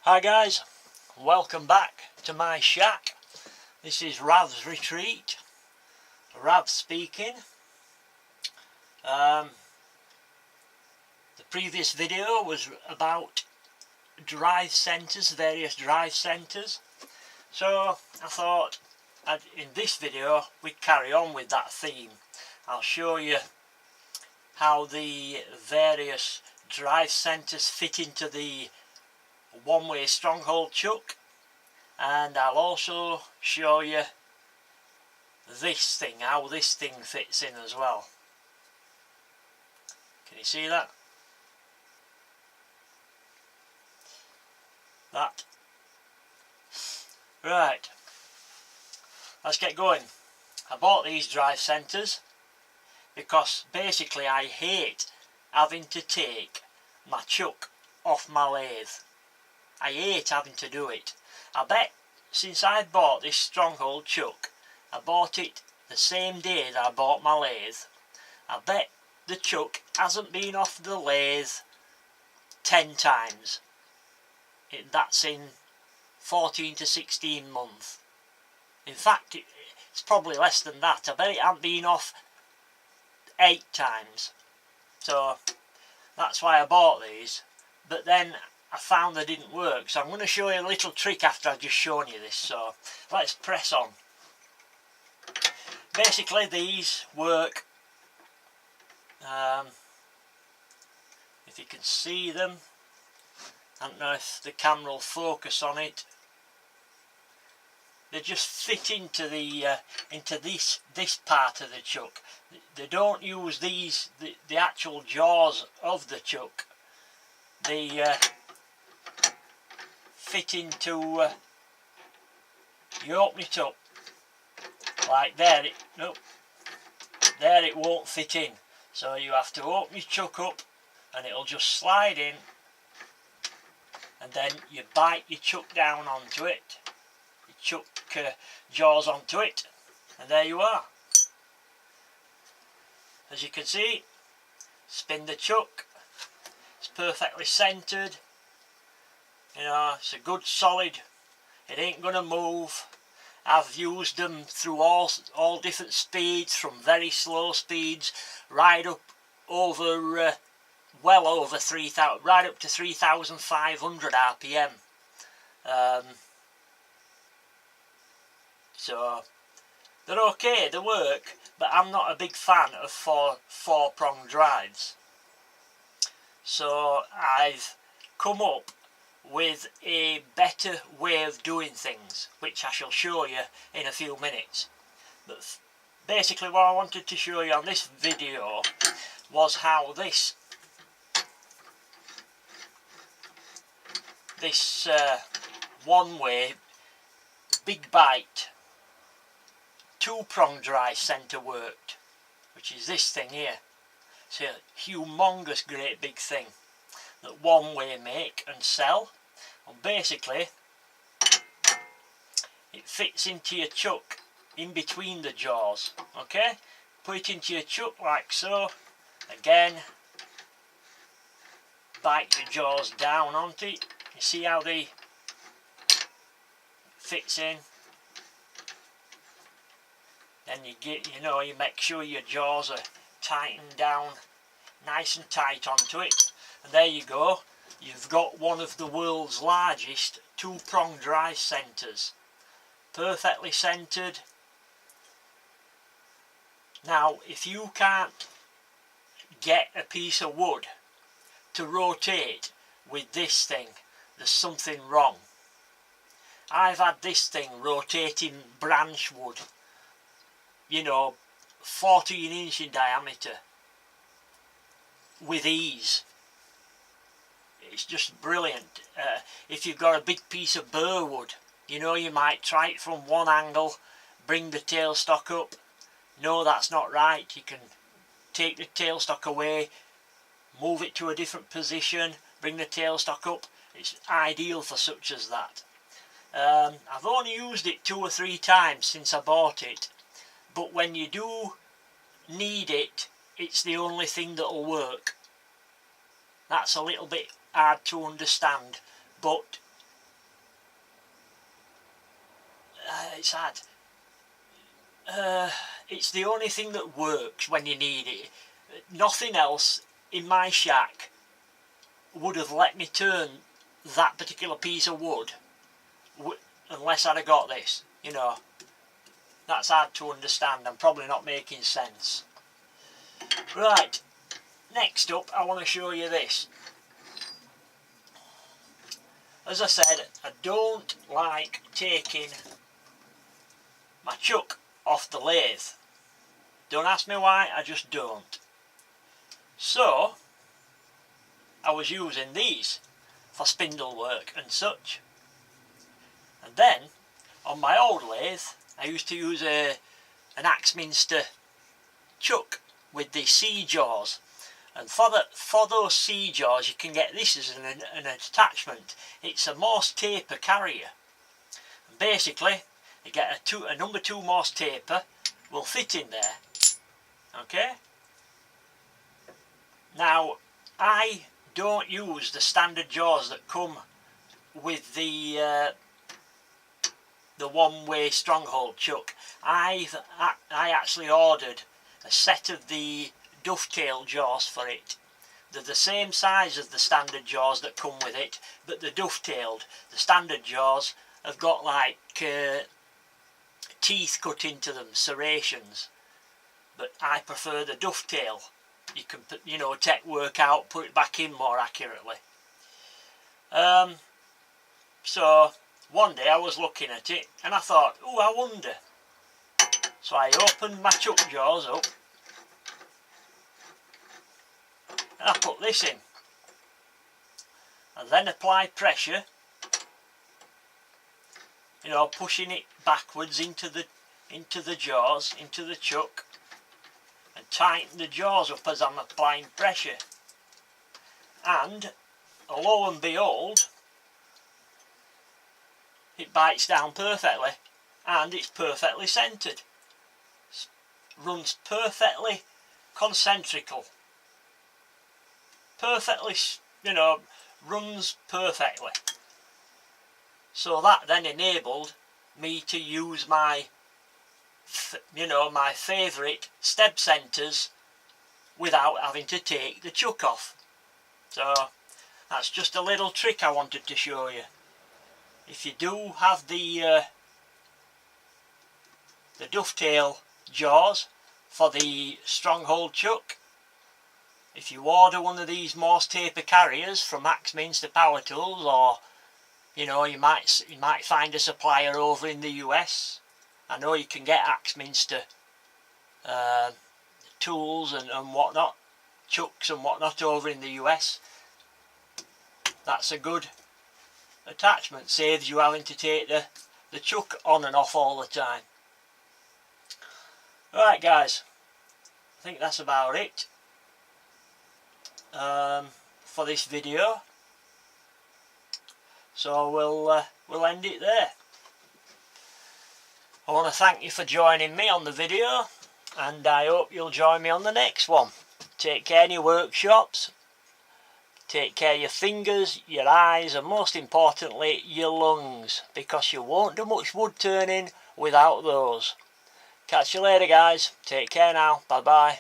Hi guys, welcome back to my shack. This is Rav's Retreat. Rav speaking. The previous video was about drive centres, various drive centres. So I thought in this video we'd carry on with that theme. I'll show you how the various drive centres fit into the one-way stronghold chuck, and I'll also show you this thing, how this thing fits in as well. Can you see that? Right, let's get going. I bought these drive centres because basically I hate having to take my chuck off my lathe. I hate having to do it. I bet since I bought this stronghold chuck, I bought it the same day that I bought my lathe, I bet the chuck hasn't been off the lathe 10 times. That's in 14 to 16 months. In fact, it's probably less than that. I bet it hasn't been off 8 times. So that's why I bought these. But then I found they didn't work, so I'm going to show you a little trick after I've just shown you this. So let's press on. Basically these work, if you can see them, I don't know if the camera will focus on it. They just fit into the this part of the chuck. They don't use these the actual jaws of the chuck. They fit into. You open it up like there. There it won't fit in. So you have to open your chuck up, and it'll just slide in. And then you bite your chuck down onto it. Your chuck jaws onto it, and there you are. As you can see, spin the chuck. It's perfectly centered. You know, it's a good solid. It ain't gonna move. I've used them through all different speeds, from very slow speeds right up over well over 3,000, right up to 3,500 RPM. So they're okay, they work, but I'm not a big fan of four-prong drives. So I've come up with a better way of doing things, which I shall show you in a few minutes. But basically what I wanted to show you on this video was how this one-way big bite two-prong drive centre worked, which is this thing here. It's a humongous great big thing that One-way make and sell, and basically it fits into your chuck in between the jaws. Okay, put it into your chuck like so. Again, bite your jaws down onto it. You see how they fits in. Then you make sure your jaws are tightened down nice and tight onto it, and there you go. You've got one of the world's largest two-prong drive centres, perfectly centred. Now if you can't get a piece of wood to rotate with this thing, there's something wrong. I've had this thing rotating branch wood, 14 inch in diameter, with ease. It's just brilliant. If you've got a big piece of burr wood, you might try it from one angle, bring the tailstock up. No, that's not right. You can take the tailstock away, move it to a different position, bring the tailstock up. It's ideal for such as that. I've only used it 2 or 3 times since I bought it, but when you do need it, it's the only thing that'll work. That's a little bit hard to understand, but it's hard. It's the only thing that works when you need it. Nothing else in my shack would have let me turn that particular piece of wood unless I'd have got this, you know. That's hard to understand. I'm probably not making sense. Right, next up I want to show you this. As I said, I don't like taking my chuck off the lathe. Don't ask me why, I just don't. So I was using these for spindle work and such. And then on my old lathe I used to use an Axminster chuck with the C-jaws, and for those C-jaws you can get this as an attachment. It's a Morse taper carrier, and basically you get a number 2 Morse taper will fit in there. Okay, now I don't use the standard jaws that come with the one-way stronghold chuck. I actually ordered a set of the dovetail jaws for it. They're the same size as the standard jaws that come with it, but they're dovetailed. The standard jaws have got like teeth cut into them, serrations, but I prefer the dovetail. You can, you know, take work out, put it back in more accurately. So one day I was looking at it and I thought, oh, I wonder. So I opened my chuck jaws up and I put this in, and then apply pressure, you know, pushing it backwards into the jaws, into the chuck, and tighten the jaws up as I'm applying pressure. And lo and behold, it bites down perfectly, and it's perfectly centred. Runs perfectly concentrical. Perfectly, you know, runs perfectly. So that then enabled me to use my, you know, my favourite step centres without having to take the chuck off. So that's just a little trick I wanted to show you. If you do have the dovetail jaws for the stronghold chuck, if you order one of these Morse taper carriers from Axminster Power Tools, or you know, you might find a supplier over in the US. I know you can get Axminster tools and whatnot, chucks and whatnot over in the US. That's a good attachment, saves you having to take the chuck on and off all the time. Right guys, I think that's about it for this video. So we'll end it there. I want to thank you for joining me on the video, and I hope you'll join me on the next one. Take care in your workshops, take care of your fingers, your eyes, and most importantly your lungs, because you won't do much wood turning without those. Catch you later guys, take care now, bye bye.